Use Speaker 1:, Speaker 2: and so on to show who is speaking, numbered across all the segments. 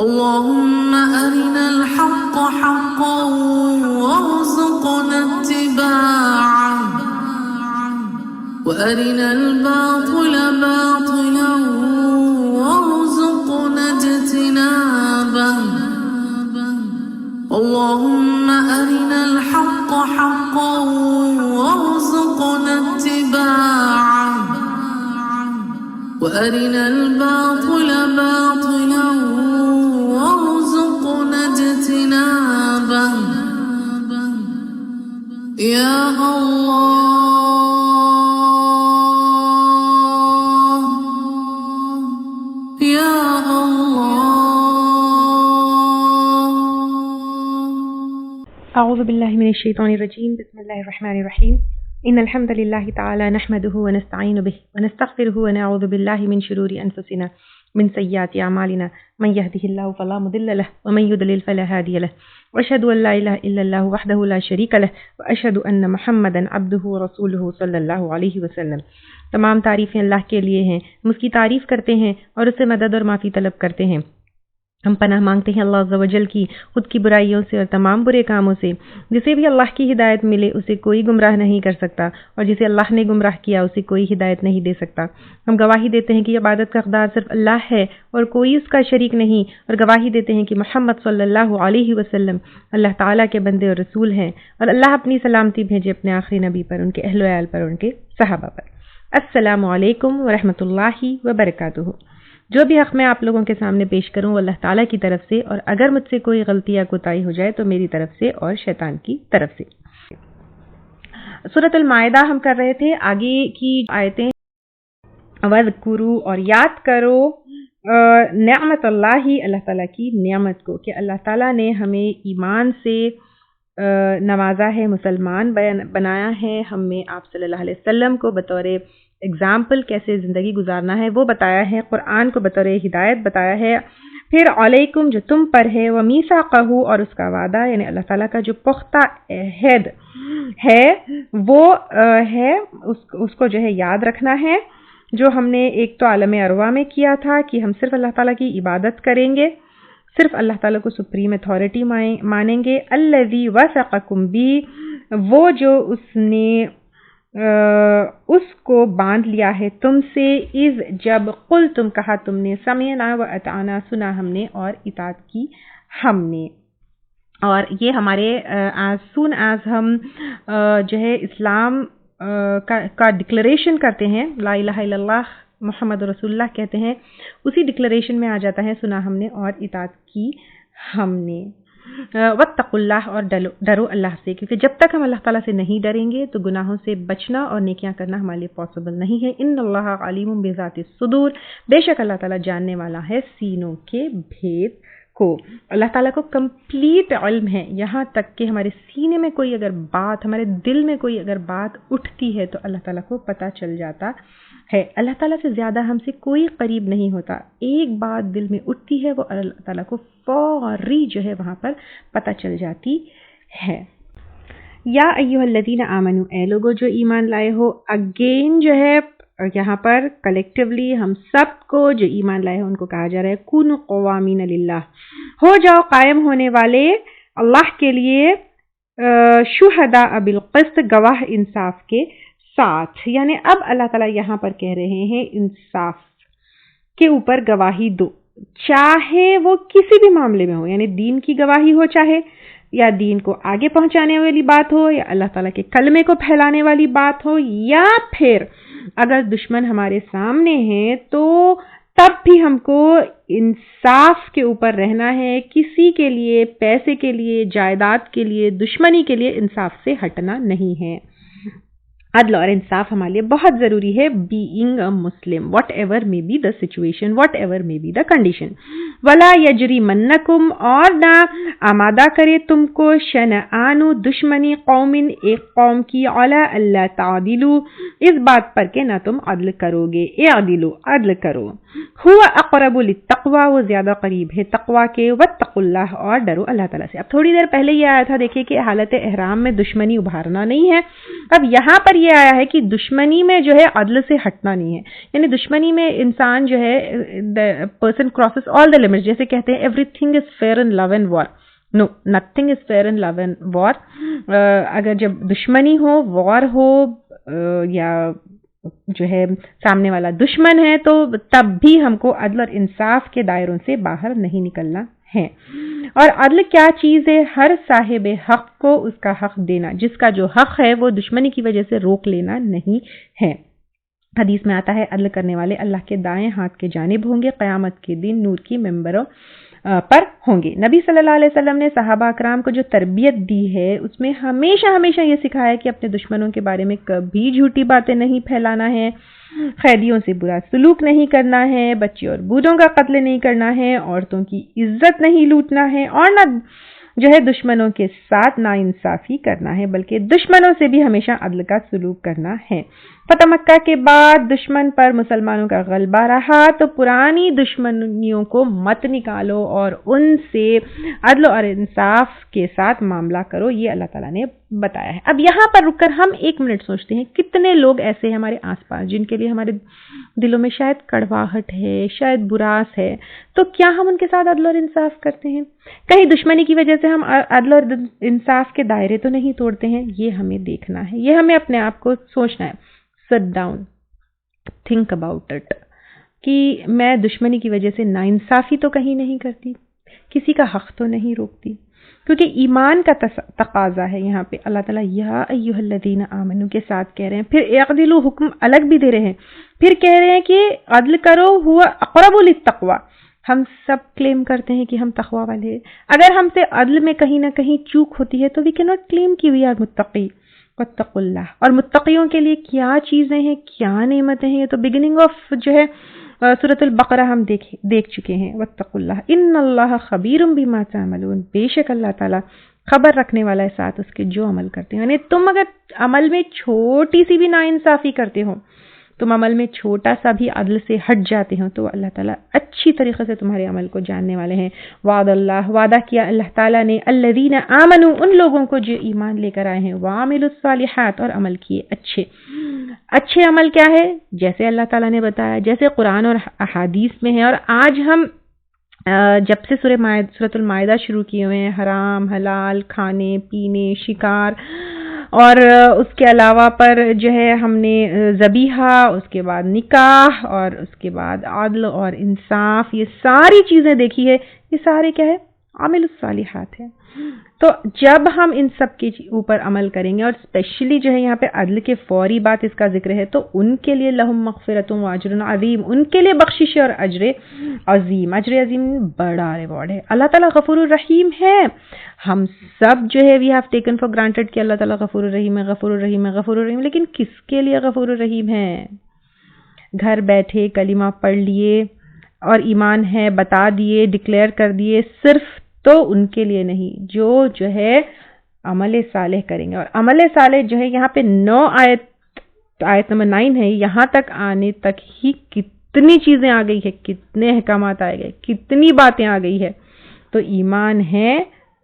Speaker 1: اللهم أرنا الحق حقا وارزقنا اتباعه وأرنا الباطل باطلا وارزقنا اجتنابه اللهم أرنا الحق حقا وارزقنا اتباعه وأرنا الباطل باطلا وارزقنا اجتنابه يا الله يا الله.
Speaker 2: أعوذ بالله من الشيطان الرجيم. بسم الله الرحمن الرحيم. إن الحمد لله تعالى نحمده ونستعين به ونستغفره ونعوذ بالله من شرور أنفسنا من سيئات أعمالنا من يهده الله فلا مضل له ومن يضلل فلا هادي له وأشهد أن لا إله إلا الله وحده لا شريك له وأشهد أن محمدا عبده ورسوله صلی اللہ علیہ وسلم. تمام تعریفیں اللہ کے لیے ہیں، ہم اس کی تعریف کرتے ہیں اور اس سے مدد اور معافی طلب کرتے ہیں. ہم پناہ مانگتے ہیں اللہ عز و جل کی خود کی برائیوں سے اور تمام برے کاموں سے. جسے بھی اللہ کی ہدایت ملے اسے کوئی گمراہ نہیں کر سکتا اور جسے اللہ نے گمراہ کیا اسے کوئی ہدایت نہیں دے سکتا. ہم گواہی دیتے ہیں کہ عبادت کا حقدار صرف اللہ ہے اور کوئی اس کا شریک نہیں، اور گواہی دیتے ہیں کہ محمد صلی اللہ علیہ وسلم اللہ تعالیٰ کے بندے اور رسول ہیں، اور اللہ اپنی سلامتی بھیجے اپنے آخری نبی پر، ان کے اہل و عیال پر، ان کے صحابہ پر. السلام علیکم ورحمۃ اللہ وبرکاتہ. جو بھی حق میں آپ لوگوں کے سامنے پیش کروں وہ اللہ تعالیٰ کی طرف سے، اور اگر مجھ سے کوئی غلطی یا کوتاہی ہو جائے تو میری طرف سے اور شیطان کی طرف سے. سورۃ المائدہ ہم کر رہے تھے. آگے کی آیتیں وَذْكُرُوا اور یاد کرو نعمت اللہ تعالیٰ کی نعمت کو، کہ اللہ تعالیٰ نے ہمیں ایمان سے نوازا ہے، مسلمان بنایا ہے، ہمیں آپ صلی اللہ علیہ وسلم کو بطور اگزامپل کیسے زندگی گزارنا ہے وہ بتایا ہے، قرآن کو بطور ہدایت بتایا ہے. پھر علیکم جو تم پر ہے، ومیثاقہ اور اس کا وعدہ، یعنی اللہ تعالیٰ کا جو پختہ عہد ہے وہ ہے اس کو جو ہے یاد رکھنا ہے، جو ہم نے ایک تو عالم ارواح میں کیا تھا کہ ہم صرف اللہ تعالیٰ کی عبادت کریں گے، صرف اللہ تعالیٰ کو سپریم اتھارٹی مانیں گے. الذی وثقکم بی، وہ جو اس نے اس کو باندھ لیا ہے تم سے، اذ جب قل تم کہا تم نے، سمعنا و اطعنا سنا ہم نے اور اطاعت کی ہم نے. اور یہ ہمارے as soon as ہم جو ہے اسلام کا ڈکلریشن کرتے ہیں، لا الہ الا اللہ محمد رسول اللہ کہتے ہیں، اسی ڈکلریشن میں آ جاتا ہے سنا ہم نے اور اطاعت کی ہم نے. واتقوا اللہ اور ڈرو اللہ سے، کیونکہ جب تک ہم اللہ تعالیٰ سے نہیں ڈریں گے تو گناہوں سے بچنا اور نیکیاں کرنا ہمارے لیے پاسبل نہیں ہے. ان اللہ علیم بذات الصدور، بے شک اللہ تعالیٰ جاننے والا ہے سینوں کے بھید کو. اللہ تعالیٰ کو کمپلیٹ علم ہے، یہاں تک کہ ہمارے سینے میں کوئی اگر بات، ہمارے دل میں کوئی اگر بات اٹھتی ہے تو اللہ تعالیٰ کو پتہ چل جاتا ہے. اللہ تعالیٰ سے زیادہ ہم سے کوئی قریب نہیں ہوتا. ایک بات دل میں اٹھتی ہے وہ اللہ تعالیٰ کو فوری جو ہے وہاں پر پتہ چل جاتی ہے. یا ایھا الذین آمنو، اے لوگو جو ایمان لائے ہو. اگین جو ہے یہاں پر کلیکٹیولی ہم سب کو جو ایمان لائے ہو ان کو کہا جا رہا ہے کونوا قوامین للہ، ہو جاؤ قائم ہونے والے اللہ کے لیے، شہداء بالقسط، گواہ انصاف کے ساتھ. یعنی اب اللہ تعالیٰ یہاں پر کہہ رہے ہیں انصاف کے اوپر گواہی دو، چاہے وہ کسی بھی معاملے میں ہو، یعنی دین کی گواہی ہو، چاہے یا دین کو آگے پہنچانے والی بات ہو، یا اللہ تعالیٰ کے کلمے کو پھیلانے والی بات ہو، یا پھر اگر دشمن ہمارے سامنے ہیں تو تب بھی ہم کو انصاف کے اوپر رہنا ہے. کسی کے لیے، پیسے کے لیے، جائیداد کے لیے، دشمنی کے لیے انصاف سے ہٹنا نہیں ہے. عدل اور انصاف ہمارے لیے بہت ضروری ہے. Being a Muslim, whatever may be the situation, whatever may be the condition. ولا یجرمنکم، اور نہ آمادہ کرے تم کو، شنآن، دشمنی، قوم، ایک قوم کی، علی اللہ تعدلوا، اس بات پر کہ نہ تم عدل کرو گے. اعدلوا، عدل کرو. هو اقرب للتقوی، وہ زیادہ قریب ہے تقوی کے. واتقوا اللہ، اور ڈرو اللہ تعالیٰ سے. اب تھوڑی دیر پہلے یہ آیا تھا، دیکھیے کہ حالت احرام میں دشمنی ابھارنا نہیں ہے. اب یہاں پر یہ آیا ہے کہ دشمنی میں جو ہے عدل سے ہٹنا نہیں ہے، یعنی دشمنی میں انسان جو ہے person crosses all the limits, جیسے کہتے ہیں everything is fair in love and war. No, nothing is fair in love and war. اگر جب دشمنی ہو، وار ہو، یا جو ہے سامنے والا دشمن ہے، تو تب بھی ہم کو عدل اور انصاف کے دائروں سے باہر نہیں نکلنا ہے. اور عدل کیا چیز ہے؟ ہر صاحب حق کو اس کا حق دینا، جس کا جو حق ہے وہ دشمنی کی وجہ سے روک لینا نہیں ہے. حدیث میں آتا ہے عدل کرنے والے اللہ کے دائیں ہاتھ کے جانب ہوں گے، قیامت کے دن نور کی ممبروں پر ہوں گے. نبی صلی اللہ علیہ وسلم نے صحابہ اکرام کو جو تربیت دی ہے اس میں ہمیشہ یہ سکھایا کہ اپنے دشمنوں کے بارے میں کبھی جھوٹی باتیں نہیں پھیلانا ہے، قیدیوں سے برا سلوک نہیں کرنا ہے، بچے اور بوڑھوں کا قتل نہیں کرنا ہے، عورتوں کی عزت نہیں لوٹنا ہے، اور نہ جو ہے دشمنوں کے ساتھ ناانصافی کرنا ہے، بلکہ دشمنوں سے بھی ہمیشہ عدل کا سلوک کرنا ہے. فتح مکہ کے بعد دشمن پر مسلمانوں کا غلبہ رہا تو پرانی دشمنیوں کو مت نکالو اور ان سے عدل اور انصاف کے ساتھ معاملہ کرو، یہ اللہ تعالیٰ نے بتایا ہے. اب یہاں پر رک کر ہم 1 منٹ سوچتے ہیں، کتنے لوگ ایسے ہیں ہمارے آس پاس جن کے لیے ہمارے دلوں میں شاید کڑواہٹ ہے، شاید براس ہے، تو کیا ہم ان کے ساتھ عدل اور انصاف کرتے ہیں؟ کہیں دشمنی کی وجہ سے ہم عدل اور انصاف کے دائرے تو نہیں توڑتے ہیں؟ یہ ہمیں دیکھنا ہے، یہ ہمیں اپنے آپ کو سوچنا ہے. Sit down, think about it کہ میں دشمنی کی وجہ سے ناانصافی تو کہیں نہیں کرتی، کسی کا حق تو نہیں روکتی، کیونکہ ایمان کا تقاضا ہے. یہاں پہ اللہ تعالیٰ یا ایھا الذین آمنوا کے ساتھ کہہ رہے ہیں، پھر اعدلوا حکم الگ بھی دے رہے ہیں، پھر کہہ رہے ہیں کہ عدل کرو ہوا اقرب للتقوی. ہم سب کلیم کرتے ہیں کہ ہم تقوی والے ہیں، اگر ہم سے عدل میں کہیں نہ کہیں چوک ہوتی ہے تو وی کین ناٹ کلیم کہ وی آر متقی. واتقوا اللہ. اور متقیوں کے لیے کیا چیزیں ہیں، کیا نعمتیں ہیں، یہ تو بگننگ آف جو ہے سورۃ البقرہ ہم دیکھ چکے ہیں. واتقوا اللہ ان اللہ خبیر بما تعملون. بے شک اللہ تعالیٰ خبر رکھنے والا ہے ساتھ اس کے جو عمل کرتے ہیں. یعنی تم اگر عمل میں چھوٹی سی بھی ناانصافی کرتے ہو، تم عمل میں چھوٹا سا بھی عدل سے ہٹ جاتے ہو، تو اللہ تعالیٰ اچھی طریقے سے تمہارے عمل کو جاننے والے ہیں. وعدہ کیا اللہ تعالیٰ نے الذین آمنوا، ان لوگوں کو جو ایمان لے کر آئے ہیں، وعملوا الصالحات، اور عمل کیے اچھے عمل کیا ہے؟ جیسے اللہ تعالیٰ نے بتایا، جیسے قرآن اور احادیث میں ہے. اور آج ہم جب سے سورۃ المائدہ شروع کیے ہوئے ہیں، حرام حلال، کھانے پینے، شکار، اور اس کے علاوہ پر جو ہے ہم نے ذبیحہ، اس کے بعد نکاح، اور اس کے بعد عدل اور انصاف، یہ ساری چیزیں دیکھی ہے. یہ سارے کیا ہے؟ عامل الصالحات ہے. تو جب ہم ان سب کے اوپر عمل کریں گے، اور اسپیشلی جو ہے یہاں پہ عدل کے فوری بات اس کا ذکر ہے، تو ان کے لیے لہم مغفرۃ و اجر عظیم، ان کے لیے بخشش اور اجر عظیم. اجر عظیم بڑا ریوارڈ ہے. اللہ تعالیٰ غفور الرحیم ہے. ہم سب جو ہے we have taken for granted کہ اللہ تعالیٰ غفور الرحیم ہے، غفور الرحیم ہے، غفور الرحیم، لیکن کس کے لیے غفور الرحیم ہے؟ گھر بیٹھے کلمہ پڑھ لیے اور ایمان ہے بتا دیے، ڈکلیئر کر دیے، صرف تو ان کے لیے نہیں جو ہے عمل صالح کریں گے. اور عمل صالح جو ہے یہاں پہ 9 آیت نمبر 9 ہے، یہاں تک آنے تک ہی کتنی چیزیں آ گئی ہے، کتنے احکامات آئے گئے، کتنی باتیں آ گئی ہے. تو ایمان ہے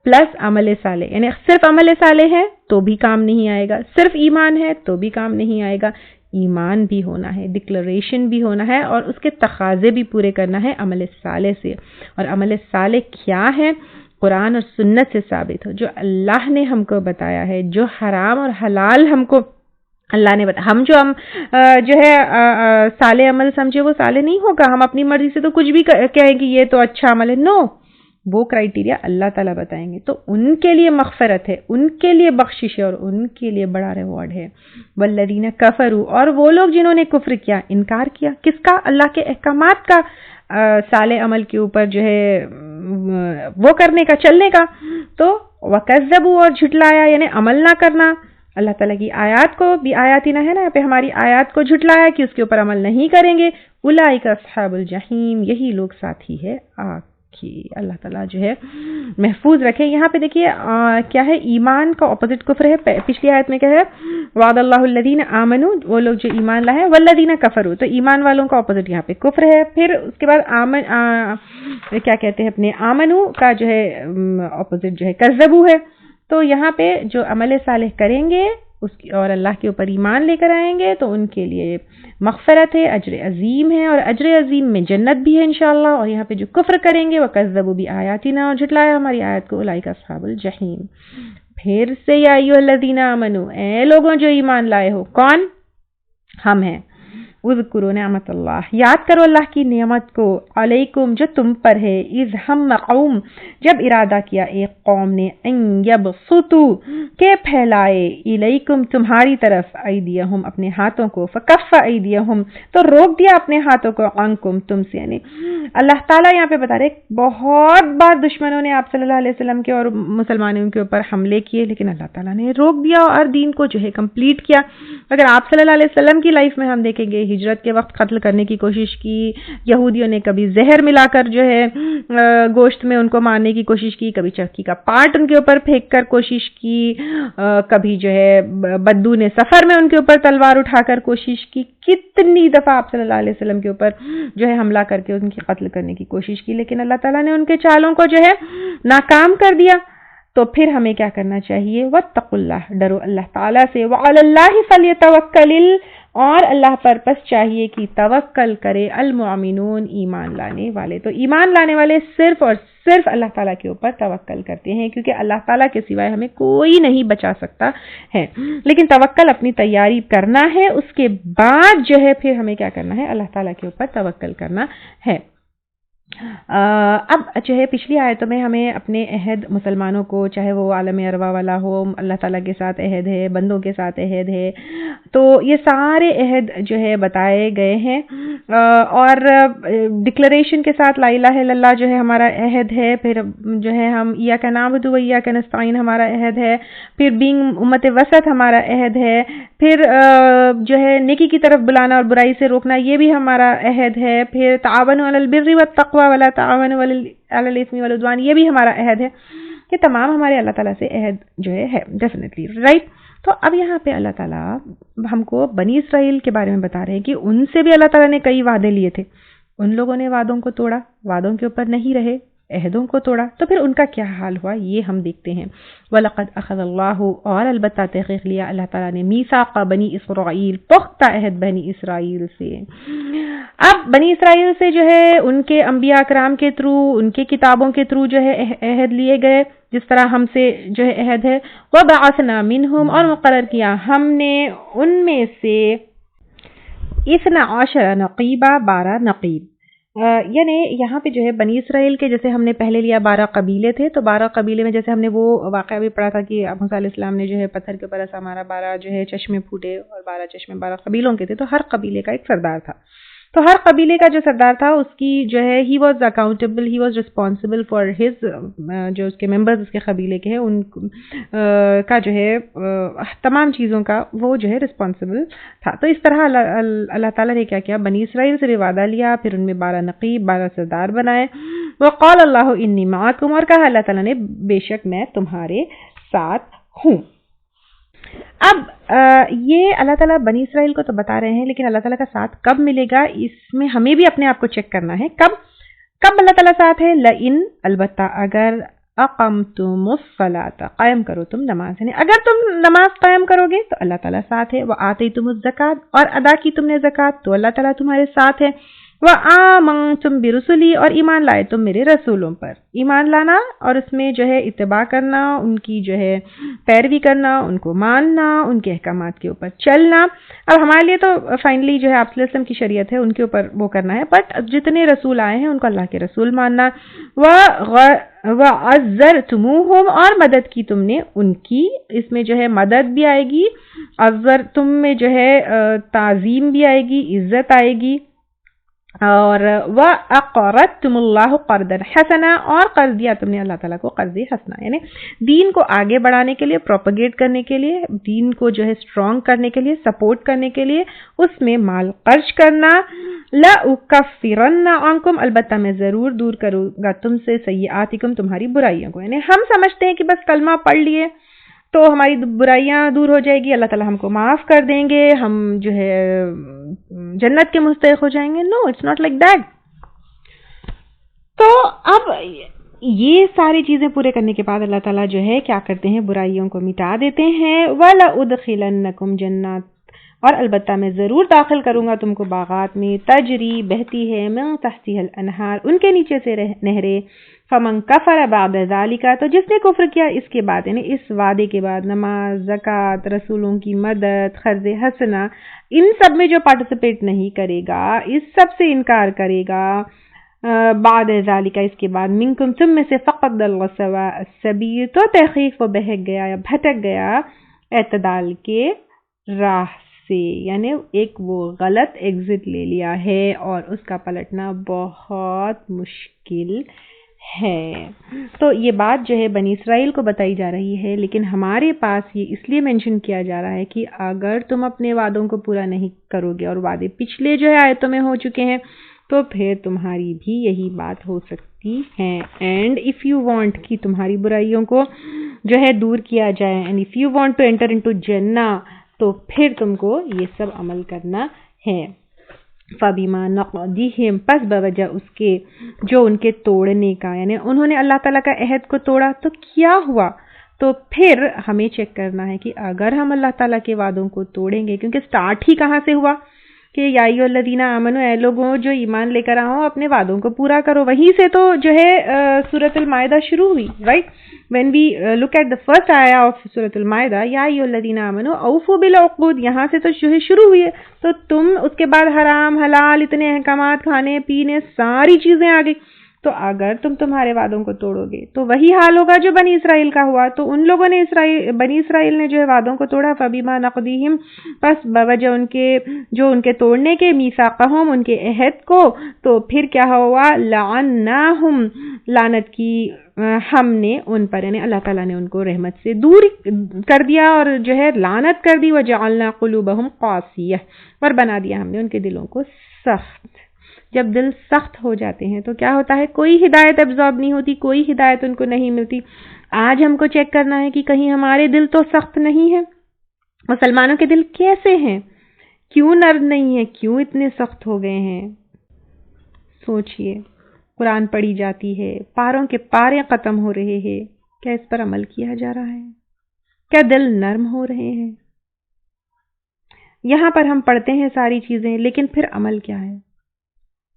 Speaker 2: پلس عمل صالح، یعنی صرف عمل صالح ہے تو بھی کام نہیں آئے گا، صرف ایمان ہے تو بھی کام نہیں آئے گا. ایمان بھی ہونا ہے، ڈکلریشن بھی ہونا ہے، اور اس کے تقاضے بھی پورے کرنا ہے عمل صالح سے. اور عمل صالح کیا ہے؟ قرآن اور سنت سے ثابت ہو، جو اللہ نے ہم کو بتایا ہے، جو حرام اور حلال ہم کو اللہ نے بتایا. ہم جو ہے صالح عمل سمجھے وہ صالح نہیں ہوگا. ہم اپنی مرضی سے تو کچھ بھی کہیں کہ یہ تو اچھا عمل ہے. نو، وہ کرائیٹیریا اللہ تعالیٰ بتائیں گے. تو ان کے لیے مغفرت ہے، ان کے لیے بخشش ہے، اور ان کے لیے بڑا ریوارڈ ہے. والذین کفروا، اور وہ لوگ جنہوں نے کفر کیا، انکار کیا، کس کا؟ اللہ کے احکامات کا، صالح عمل کے اوپر جو ہے وہ کرنے کا، چلنے کا. تو وکذبوا، اور جھٹلایا یعنی عمل نہ کرنا. اللہ تعالیٰ کی آیات کو بھی، آیات ہی نہ ہے نا، یہاں پہ ہماری آیات کو جھٹلایا کہ اس کے اوپر عمل نہیں کریں گے. اولئک اصحاب الجحیم، یہی لوگ ساتھی ہے آگ کی. اللہ تعالیٰ جو ہے محفوظ رکھے. یہاں پہ دیکھیے کیا ہے؟ ایمان کا اپوزٹ کفر ہے. پچھلی آیت میں کیا ہے؟ وعد اللہ الذین آمنوا، وہ لوگ جو ایمان لائے، والذین کفروا، تو ایمان والوں کا اپوزٹ یہاں پہ کفر ہے. پھر اس کے بعد کیا کہتے ہیں اپنے آمنو کا جو ہے اپوزٹ جو ہے کذبوا ہے. تو یہاں پہ جو عمل صالح کریں گے اس کی اور اللہ کے اوپر ایمان لے کر آئیں گے تو ان کے لیے مغفرت ہے، اجر عظیم ہے، اور اجر عظیم میں جنت بھی ہے انشاءاللہ. اور یہاں پہ جو کفر کریں گے وَكَذَّبُوا بِآيَاتِنَا، اور جھٹلایا ہماری آیت کو، اولئک اصحاب الجحیم. پھر سے یا ایھا الذین آمنوا، اے لوگوں جو ایمان لائے ہو. کون؟ ہم ہیں. اذکروا نعمت اللہ، یاد کرو اللہ کی نعمت کو، علیکم جو تم پر ہے، اذ ہم قوم جب ارادہ کیا ایک قوم نے، ان یبسطوا کہ پھیلائے، الیکم تمہاری طرف، ایدیہم اپنے ہاتھوں کو، فکف ایدیہم تو روک دیا اپنے ہاتھوں کو، عنکم تم سے. یعنی اللہ تعالیٰ یہاں پہ بتا رہے بہت بار دشمنوں نے آپ صلی اللہ علیہ وسلم کے اور مسلمانوں کے اوپر حملے کیے، لیکن اللہ تعالیٰ نے روک دیا اور دین کو جو ہے کمپلیٹ کیا. اگر آپ صلی اللہ علیہ وسلم کی لائف میں ہم دیکھیں گے، ہجرت کے وقت قتل کرنے کی کوشش کی، یہودیوں نے کبھی زہر ملا کر جو ہے گوشت میں ان کو مارنے کی کوشش کی، کبھی چکی کا پارٹ ان کے اوپر پھینک کر کوشش کی، کبھی جو ہے بدو نے سفر میں ان کے اوپر تلوار اٹھا کر کوشش کی. کتنی دفعہ آپ صلی اللہ علیہ وسلم کے اوپر جو ہے حملہ کر کے ان کی قتل کرنے کی کوشش کی، لیکن اللہ تعالیٰ نے ان کے چالوں کو جو ہے ناکام کر دیا. تو پھر ہمیں کیا کرنا چاہیے؟ واتقوا اللہ، ڈرو اللہ تعالیٰ سے، وعلی اللہ فلیتوکل، اور اللہ پر پس چاہیے کہ توکل کرے المؤمنون، ایمان لانے والے. تو ایمان لانے والے صرف اور صرف اللہ تعالیٰ کے اوپر توکل کرتے ہیں، کیونکہ اللہ تعالیٰ کے سوائے ہمیں کوئی نہیں بچا سکتا ہے. لیکن توکل اپنی تیاری کرنا ہے، اس کے بعد جو ہے پھر ہمیں کیا کرنا ہے؟ اللہ تعالیٰ کے اوپر توکل کرنا ہے. اب جو ہے پچھلی آیتوں میں ہمیں اپنے عہد مسلمانوں کو، چاہے وہ عالم ارواح والا ہو، اللہ تعالیٰ کے ساتھ عہد ہے، بندوں کے ساتھ عہد ہے، تو یہ سارے عہد جو ہے بتائے گئے ہیں. اور ڈکلریشن کے ساتھ لا الہ الا اللہ جو ہے ہمارا عہد ہے، پھر جو ہے ہم ایاک نعبد و ایاک نستعین ہمارا عہد ہے، پھر بینگ امت وسط ہمارا عہد ہے، پھر جو ہے نیکی کی طرف بلانا اور برائی سے روکنا یہ بھی ہمارا عہد ہے، پھر تعاونوا علی البر والتقوی ولا تعاونوا علی الاثم والعدوان یہ بھی ہمارا عہد ہے. یہ تمام ہمارے اللہ تعالیٰ سے عہد جو ہے ڈیفینیٹلی رائٹ. تو اب یہاں پہ اللہ تعالیٰ ہم کو بنی اسرائیل کے بارے میں بتا رہے ہیں کہ ان سے بھی اللہ تعالیٰ نے کئی وعدے لیے تھے، ان لوگوں نے وعدوں کو توڑا، وعدوں کے اوپر نہیں رہے، عہدوں کو توڑا. تو پھر ان کا کیا حال ہوا یہ ہم دیکھتے ہیں. وَلَقَدْ أَخَذَ اللَّهُ، اور البتہ تحقیق لیا اللہ تعالیٰ نے، میثاق بنی اسرائیل، پختہ عہد بنی اسرائیل سے. اب بنی اسرائیل سے جو ہے ان کے انبیاء اکرام کے تھرو، ان کے کتابوں کے تھرو جو ہے عہد لیے گئے، جس طرح ہم سے جو ہے عہد ہے. وَبَعَثْنَا مِنْهُمْ، اور مقرر کیا ہم نے ان میں سے 12 نقیبہ، 12 نقیب. یعنی یہاں پہ جو ہے بنی اسرائیل کے جیسے ہم نے پہلے لیا 12 قبیلے تھے، تو 12 قبیلے میں جیسے ہم نے وہ واقعہ بھی پڑھا تھا کہ موسیٰ علیہ السلام نے جو ہے پتھر کے اوپر ایسا ہمارا 12 جو ہے چشمے پھوٹے، اور 12 چشمے 12 قبیلوں کے تھے. تو ہر قبیلے کا ایک سردار تھا، تو ہر قبیلے کا جو سردار تھا اس کی جو ہے he was accountable, he was responsible for his, جو اس کے ممبرز اس کے قبیلے کے ہیں ان کا جو ہے تمام چیزوں کا وہ جو ہے رسپانسبل تھا. تو اس طرح اللہ تعالیٰ نے کیا کیا؟ بنی اسرائیل سے وعدہ لیا، پھر ان میں 12 نقیب، 12 سردار بنائے. وقال اللہ انی معکم، اور کہا اللہ تعالیٰ نے بے شک میں تمہارے ساتھ ہوں. اب یہ اللہ تعالیٰ بنی اسرائیل کو تو بتا رہے ہیں، لیکن اللہ تعالیٰ کا ساتھ کب ملے گا اس میں ہمیں بھی اپنے آپ کو چیک کرنا ہے. کب اللہ تعالیٰ ساتھ ہے؟ لئن، البتہ اگر، اقمتم الصلاۃ، قائم کرو تم نماز، یعنی اگر تم نماز قائم کرو گے تو اللہ تعالیٰ ساتھ ہے. وآتیتم الزکوٰۃ، اور ادا کی تم نے زکوٰۃ تو اللہ تعالیٰ تمہارے ساتھ ہے. وآمنتم برسلی، اور ایمان لائے تم میرے رسولوں پر. ایمان لانا اور اس میں جو ہے اتباع کرنا، ان کی جو ہے پیروی کرنا، ان کو ماننا، ان کے احکامات کے اوپر چلنا. اب ہمارے لیے تو فائنلی جو ہے آپ صلی اللہ علیہ وسلم کی شریعت ہے ان کے اوپر وہ کرنا ہے، بٹ جتنے رسول آئے ہیں ان کو اللہ کے رسول ماننا. وَعَزَّرْتُمُوهُمْ، اور مدد کی تم نے ان کی، اس میں جو ہے مدد بھی آئے گی، عزر تم میں جو ہے تعظیم بھی آئے گی، عزت آئے گی. اور وَأَقْرَضْتُمُ اللَّهُ قَرْضًا حَسَنًا، اور قرض دیا تم نے اللہ تعالیٰ کو قرض حسنہ، یعنی دین کو آگے بڑھانے کے لیے، پروپیگیٹ کرنے کے لیے، دین کو جو ہے اسٹرانگ کرنے کے لیے، سپورٹ کرنے کے لیے اس میں مال خرچ کرنا. لَأُكَفِّرَنَّ عَنْكُمْ، البتہ میں ضرور دور کروں گا تم سے، سیئاتکم، تمہاری برائیوں کو. یعنی ہم سمجھتے ہیں کہ بس کلمہ پڑھ لیے تو ہماری برائیاں دور ہو جائے گی، اللہ تعالیٰ ہم کو معاف کر دیں گے، ہم جو ہے جنت کے مستحق ہو جائیں گے. نو، اٹس ناٹ لائک دیٹ. تو اب یہ ساری چیزیں پورے کرنے کے بعد اللہ تعالیٰ جو ہے کیا کرتے ہیں، برائیوں کو مٹا دیتے ہیں. وَلَأُدْخِلَنَّكُمْ جَنَّاتٍ، اور البتہ میں ضرور داخل کروں گا تم کو باغات میں، تجری بہتی ہے، من تحتها الانہار، ان کے نیچے سے نہریں. فمن کفر بعد ذالک، تو جس نے کفر کیا اس کے بعد، یعنی اس وعدے کے بعد، نماز، زکوٰۃ، رسولوں کی مدد، قرض حسنہ، ان سب میں جو پارٹیسپیٹ نہیں کرے گا، اس سب سے انکار کرے گا، بعد ذالک اس کے بعد، منکم تم میں سے، فقط ضل سواء السبیل، تو تحقیق وہ بہک گیا یا بھٹک گیا اعتدال کے راہ سے، یعنی ایک وہ غلط ایگزٹ لے لیا ہے اور اس کا پلٹنا بہت مشکل ہے. تو یہ بات جو ہے بنی اسرائیل کو بتائی جا رہی ہے، لیکن ہمارے پاس یہ اس لیے مینشن کیا جا رہا ہے کہ اگر تم اپنے وعدوں کو پورا نہیں کرو گے، اور وعدے پچھلے جو ہے آیتوں میں ہو چکے ہیں، تو پھر تمہاری بھی یہی بات ہو سکتی ہے. اینڈ اف یو وانٹ کہ تمہاری برائیوں کو جو ہے دور کیا جائے، and if you want to enter into جنہ، تو پھر تم کو یہ سب عمل کرنا ہے. فَبِمَا نَقْضِهِمْ، پس بوجہ اس کے جو ان کے توڑنے کا، یعنی انہوں نے اللہ تعالیٰ کا عہد کو توڑا تو کیا ہوا. تو پھر ہمیں چیک کرنا ہے کہ اگر ہم اللہ تعالیٰ کے وعدوں کو توڑیں گے، کیونکہ سٹارٹ ہی کہاں سے ہوا کہ یا ایھا الذین آمنوا، اے لوگوں جو ایمان لے کر آؤ اپنے وعدوں کو پورا کرو. وہیں سے تو جو ہے سورۃ المائدہ شروع ہوئی، right. when we look at the first ayah of سورۃ المائدہ، یا ایھا الذین آمنوا اوفوا بالعقود، یہاں سے تو شروع ہوئی ہے. تو تم اس کے بعد حرام حلال اتنے احکامات، کھانے پینے ساری چیزیں آ گئی. تو اگر تم تمہارے وعدوں کو توڑو گے تو وہی حال ہوگا جو بنی اسرائیل کا ہوا. تو ان لوگوں نے بنی اسرائیل نے جو ہے وعدوں کو توڑا. فبیما نقضیہم، پس بوجہ ان کے توڑنے کے، میثاقہم ان کے عہد کو، تو پھر کیا ہوا، لعناہم، لعنت کی ہم نے ان پر، یعنی اللہ تعالیٰ نے ان کو رحمت سے دور کر دیا اور جو ہے لعنت کر دی. وجعلنا قلوبہم قاسیہ، اور بنا دیا ہم نے ان کے دلوں کو سخت. جب دل سخت ہو جاتے ہیں تو کیا ہوتا ہے، کوئی ہدایت ابزارب نہیں ہوتی، کوئی ہدایت ان کو نہیں ملتی. آج ہم کو چیک کرنا ہے کہ کہیں ہمارے دل تو سخت نہیں ہے. مسلمانوں کے دل کیسے ہیں، کیوں نرم نہیں ہیں، کیوں اتنے سخت ہو گئے ہیں. سوچئے، قرآن پڑھی جاتی ہے، پاروں کے پارے ختم ہو رہے ہیں، کیا اس پر عمل کیا جا رہا ہے؟ کیا دل نرم ہو رہے ہیں؟ یہاں پر ہم پڑھتے ہیں ساری چیزیں، لیکن پھر عمل کیا ہے؟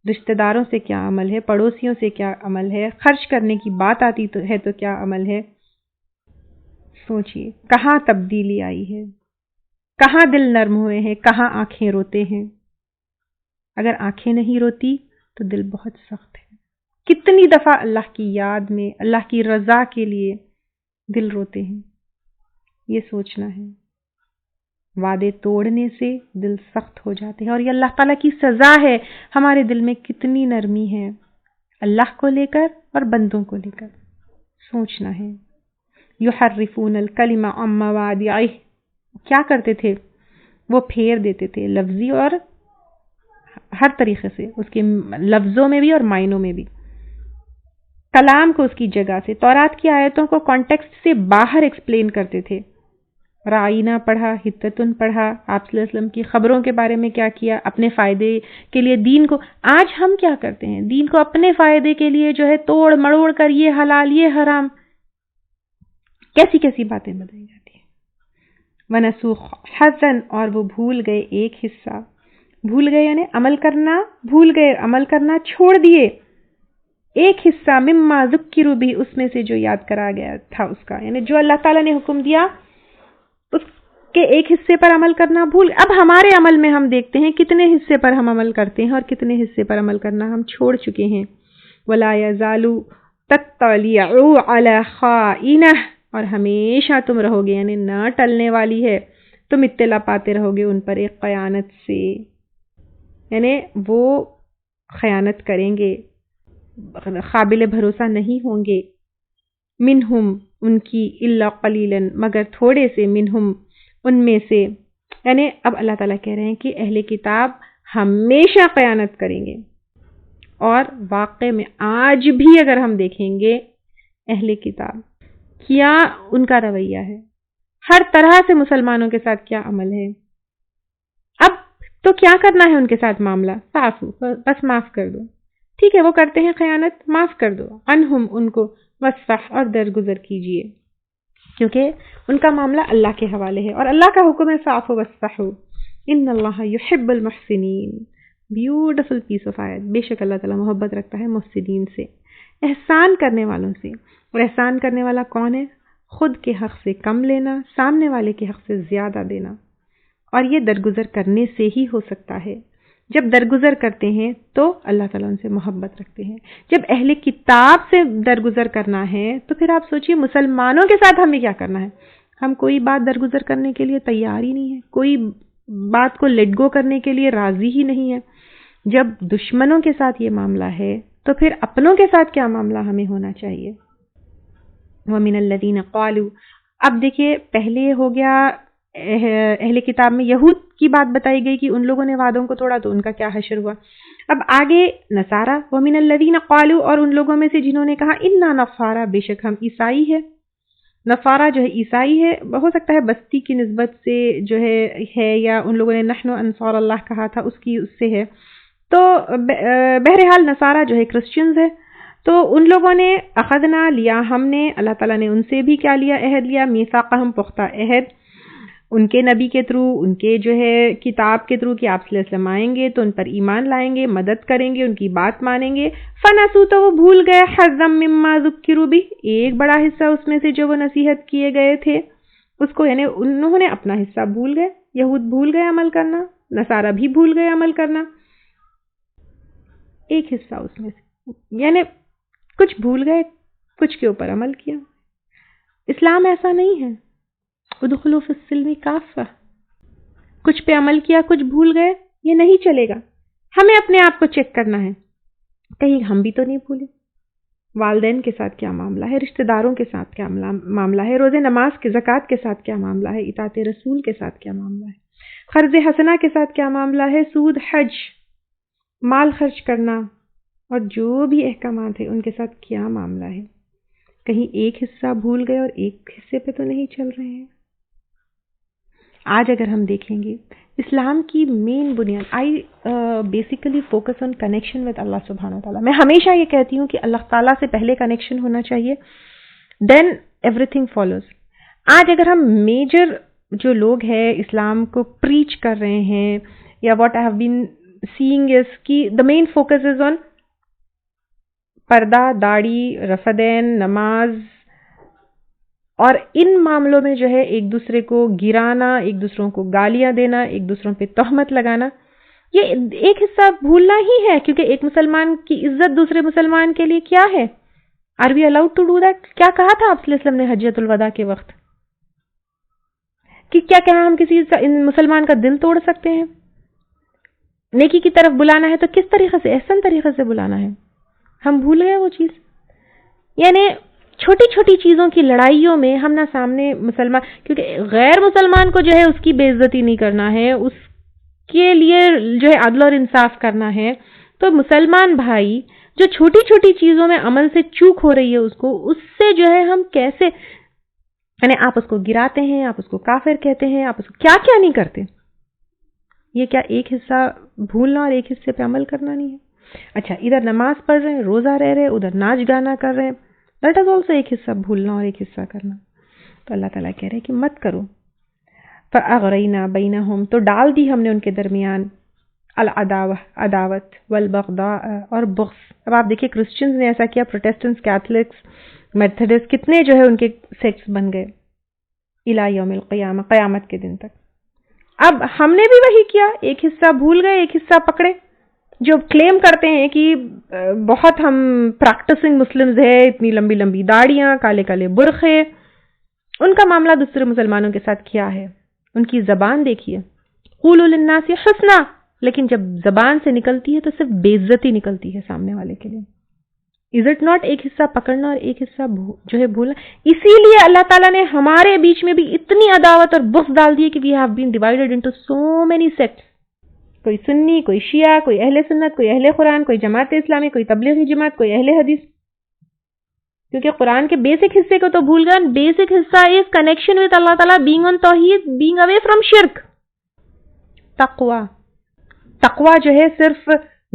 Speaker 2: رشتہ داروں سے کیا عمل ہے، پڑوسیوں سے کیا عمل ہے، خرچ کرنے کی بات آتی ہے تو کیا عمل ہے. سوچئے کہاں تبدیلی آئی ہے، کہاں دل نرم ہوئے ہیں، کہاں آنکھیں روتے ہیں. اگر آنکھیں نہیں روتی تو دل بہت سخت ہے. کتنی دفعہ اللہ کی یاد میں، اللہ کی رضا کے لیے دل روتے ہیں، یہ سوچنا ہے. وعدے توڑنے سے دل سخت ہو جاتے ہیں، اور یہ اللہ تعالیٰ کی سزا ہے. ہمارے دل میں کتنی نرمی ہے اللہ کو لے کر اور بندوں کو لے کر. سوچنا ہے. یحرفون الکلم عن مواضعہ، کیا کرتے تھے، وہ پھیر دیتے تھے لفظی اور ہر طریقے سے، اس کے لفظوں میں بھی اور معنوں میں بھی، کلام کو اس کی جگہ سے، تورات کی آیتوں کو کانٹیکسٹ سے باہر ایکسپلین کرتے تھے. رائینہ پڑھا، ہتتن پڑھا، آپ صلی اللہ علیہ وسلم کی خبروں کے بارے میں کیا کیا، اپنے فائدے کے لیے دین کو. آج ہم کیا کرتے ہیں، دین کو اپنے فائدے کے لیے جو ہے توڑ مڑوڑ کر یہ حلال یہ حرام، کیسی کیسی باتیں بتائی جاتی ہیں. وَنَسُوا حَظًّا، اور وہ بھول گئے ایک حصہ. بھول گئے یعنی عمل کرنا بھول گئے، عمل کرنا چھوڑ دیے. ایک حصہ، مما ذکروا بھی، اس میں سے جو یاد کرا گیا تھا اس کا، یعنی جو اللہ تعالیٰ نے حکم دیا اس کے ایک حصے پر عمل کرنا بھول. اب ہمارے عمل میں ہم دیکھتے ہیں کتنے حصے پر ہم عمل کرتے ہیں اور کتنے حصے پر عمل کرنا ہم چھوڑ چکے ہیں. وَلَا يَزَالُ تَطَّلِعُ عَلَى خَائِنَةٍ، اور ہمیشہ تم رہو گے، یعنی نہ ٹلنے والی ہے، تم اطلاع پاتے رہو گے ان پر ایک خیانت سے، یعنی وہ خیانت کریں گے، قابل بھروسہ نہیں ہوں گے. منہم، ان کی، الا قلیلا، مگر تھوڑے سے، منہم، ان میں سے. یعنی اب اللہ تعالیٰ کہہ رہے ہیں کہ اہل کتاب ہمیشہ خیانت کریں گے. اور واقع میں آج بھی اگر ہم دیکھیں گے اہل کتاب کیا ان کا رویہ ہے، ہر طرح سے مسلمانوں کے ساتھ کیا عمل ہے. اب تو کیا کرنا ہے ان کے ساتھ معاملہ، فاعفو، بس معاف کر دو. ٹھیک ہے وہ کرتے ہیں خیانت، معاف کر دو، عنہم ان کو، وصفح اور درگزر کیجیے، کیونکہ ان کا معاملہ اللہ کے حوالے ہے اور اللہ کا حکم ہے فاعفوا واصفحوا ان اللہ یحب المحسنین. بیوٹیفل پیس آف آیت. بے شک اللہ تعالیٰ محبت رکھتا ہے محسنین سے، احسان کرنے والوں سے. اور احسان کرنے والا کون ہے؟ خود کے حق سے کم لینا، سامنے والے کے حق سے زیادہ دینا. اور یہ درگزر کرنے سے ہی ہو سکتا ہے. جب درگزر کرتے ہیں تو اللہ تعالیٰ ان سے محبت رکھتے ہیں. جب اہل کتاب سے درگزر کرنا ہے تو پھر آپ سوچئے مسلمانوں کے ساتھ ہمیں کیا کرنا ہے. ہم کوئی بات درگزر کرنے کے لیے تیار ہی نہیں ہے، کوئی بات کو لیٹ گو کرنے کے لیے راضی ہی نہیں ہے. جب دشمنوں کے ساتھ یہ معاملہ ہے تو پھر اپنوں کے ساتھ کیا معاملہ ہمیں ہونا چاہیے. وَمِنَ الَّذِينَ قَالُوا. اب دیکھیے پہلے ہو گیا اہل کتاب میں یہود کی بات بتائی گئی کہ ان لوگوں نے وعدوں کو توڑا تو ان کا کیا حشر ہوا. اب آگے نصارہ. وَمِنَ الَّذِينَ قَالُوا. اور ان لوگوں میں سے جنہوں نے کہا اِنَّا نَصَارَى، بے شک ہم عیسائی ہے. نصارہ جو ہے عیسائی ہے، ہو سکتا ہے بستی کی نسبت سے جو ہے یا ان لوگوں نے نحن انصار اللہ کہا تھا اس سے ہے. تو بہرحال نصارہ جو ہے کرسچنز ہے. تو ان لوگوں نے اخذنا لیا ہم نے، اللہ تعالیٰ نے ان سے بھی کیا لیا؟ عہد لیا. میثاقہم، پختہ عہد، ان کے نبی کے تھرو، ان کے جو ہے کتاب کے تھرو کہ آپ صلی اللہ علیہ وسلم آئیں گے تو ان پر ایمان لائیں گے، مدد کریں گے، ان کی بات مانیں گے. فنسوا، تو وہ بھول گئے، حظا مما ذکروا بہ، ایک بڑا حصہ اس میں سے جو وہ نصیحت کیے گئے تھے اس کو، یعنی انہوں نے اپنا حصہ بھول گئے. یہود بھول گئے عمل کرنا، نصارہ بھی بھول گئے عمل کرنا. ایک حصہ اس میں سے، یعنی کچھ بھول گئے، کچھ کے اوپر عمل کیا. اسلام ایسا نہیں ہے. ادخلوا فی السلم کافہ. کچھ پہ عمل کیا، کچھ بھول گئے، یہ نہیں چلے گا. ہمیں اپنے آپ کو چیک کرنا ہے، کہیں ہم بھی تو نہیں بھولے. والدین کے ساتھ کیا معاملہ ہے، رشتہ داروں کے ساتھ کیا معاملہ ہے، روزے نماز کے زکوٰۃ کے ساتھ کیا معاملہ ہے، اطاعت رسول کے ساتھ کیا معاملہ ہے، قرض حسنہ کے ساتھ کیا معاملہ ہے، سود، حج، مال خرچ کرنا اور جو بھی احکامات ہیں ان کے ساتھ کیا معاملہ ہے. کہیں ایک حصہ بھول گئے اور ایک حصے پہ تو نہیں چل رہے ہیں. آج اگر ہم دیکھیں گے اسلام کی مین بنیاد، I basically focus on connection with اللہ سبحانہ و تعالیٰ. میں ہمیشہ یہ کہتی ہوں کہ اللہ تعالیٰ سے پہلے کنیکشن ہونا چاہیے، دین ایوری تھنگ فالوز. آج اگر ہم میجر جو لوگ ہیں اسلام کو پریچ کر رہے ہیں یا what I have been seeing is کہ دا مین فوکس از آن پردہ، داڑھی، رفع دین، نماز، اور ان معاملوں میں جو ہے ایک دوسرے کو گرانا، ایک دوسروں کو گالیاں دینا، ایک دوسروں پہ تہمت لگانا، یہ ایک حصہ بھولنا ہی ہے. کیونکہ ایک مسلمان کی عزت دوسرے مسلمان کے لیے کیا ہے؟ Are we allowed to do that? کیا کہا تھا آپ صلی اللہ علیہ وسلم نے حجۃ الوداع کے وقت کہ کیا ہم کسی مسلمان کا دل توڑ سکتے ہیں؟ نیکی کی طرف بلانا ہے تو کس طریقے سے؟ احسن طریقے سے بلانا ہے. ہم بھول گئے وہ چیز. یعنی چھوٹی چھوٹی چیزوں کی لڑائیوں میں ہم نہ سامنے مسلمان، کیونکہ غیر مسلمان کو جو ہے اس کی بے عزتی نہیں کرنا ہے، اس کے لیے جو ہے عدل اور انصاف کرنا ہے. تو مسلمان بھائی جو چھوٹی چھوٹی چیزوں میں عمل سے چوک ہو رہی ہے اس سے جو ہے ہم کیسے، یعنی آپ اس کو گراتے ہیں، آپ اس کو کافر کہتے ہیں، آپ اس کو کیا کیا نہیں کرتے. یہ کیا ایک حصہ بھولنا اور ایک حصے پہ عمل کرنا نہیں ہے؟ اچھا، ادھر نماز پڑھ رہے ہیں، روزہ رہ رہے، ادھر ناچ گانا کر رہے ہیں، دیٹ از آلسو ایک حصہ بھولنا اور ایک حصہ کرنا. تو اللہ تعالیٰ کہہ رہے ہیں کہ مت کرو. فَأَغْرَيْنَا بَيْنَهُمْ، تو ڈال دی ہم نے ان کے درمیان عداوت والبغضاء اور بغض. اب آپ دیکھیں کرسچنز نے ایسا کیا، پروٹیسٹنٹس، کیتھولکس، میتھڈسٹ، کتنے جو ہے ان کے سیکٹس بن گئے الی یوم القیامہ، قیامت کے دن تک. اب ہم نے بھی وہی کیا، ایک حصہ بھول گئے، ایک حصہ پکڑے. جو کلیم کرتے ہیں کہ بہت ہم پریکٹسنگ مسلمز ہیں، اتنی لمبی لمبی داڑیاں، کالے کالے برقعے، ان کا معاملہ دوسرے مسلمانوں کے ساتھ کیا ہے؟ ان کی زبان دیکھیے، قولوا للناس حسنا، لیکن جب زبان سے نکلتی ہے تو صرف بے عزتی نکلتی ہے سامنے والے کے لیے. از اٹ ناٹ ایک حصہ پکڑنا اور ایک حصہ جو ہے بھولنا؟ اسی لیے اللہ تعالیٰ نے ہمارے بیچ میں بھی اتنی عداوت اور بغض ڈال دی ہے کہ we have been divided into so many sects. کوئی سنی، کوئی شیعہ، کوئی اہل سنت، کوئی اہل قرآن، کوئی جماعت اسلامی، کوئی تبلیغی جماعت، کوئی اہل حدیث. کیونکہ قرآن کے بیسک حصے کو تو بھول گئے. بیسک حصہ از کنیکشن وتھ اللہ تعالیٰ، بینگ آن توحید، بینگ اوے فرام شرک. تقوی جو ہے صرف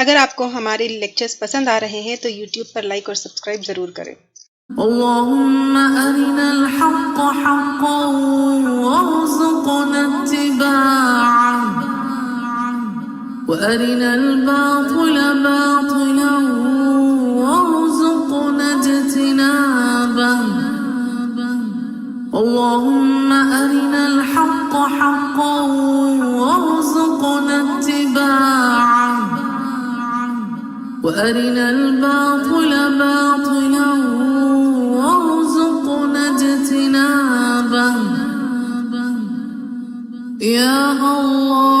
Speaker 3: اگر آپ کو ہمارے لیکچرز پسند آ رہے ہیں تو یوٹیوب پر لائک اور سبسکرائب ضرور کریں۔
Speaker 1: اللهم أرنا الحق حقا وارزقنا اتباعه وأرنا الباطل باطلا وارزقنا اجتنابه اللهم أرنا الحق حقا وارزقنا اتباعه وأرنا الباطل باطلا وارزقنا اجتنابه يا الله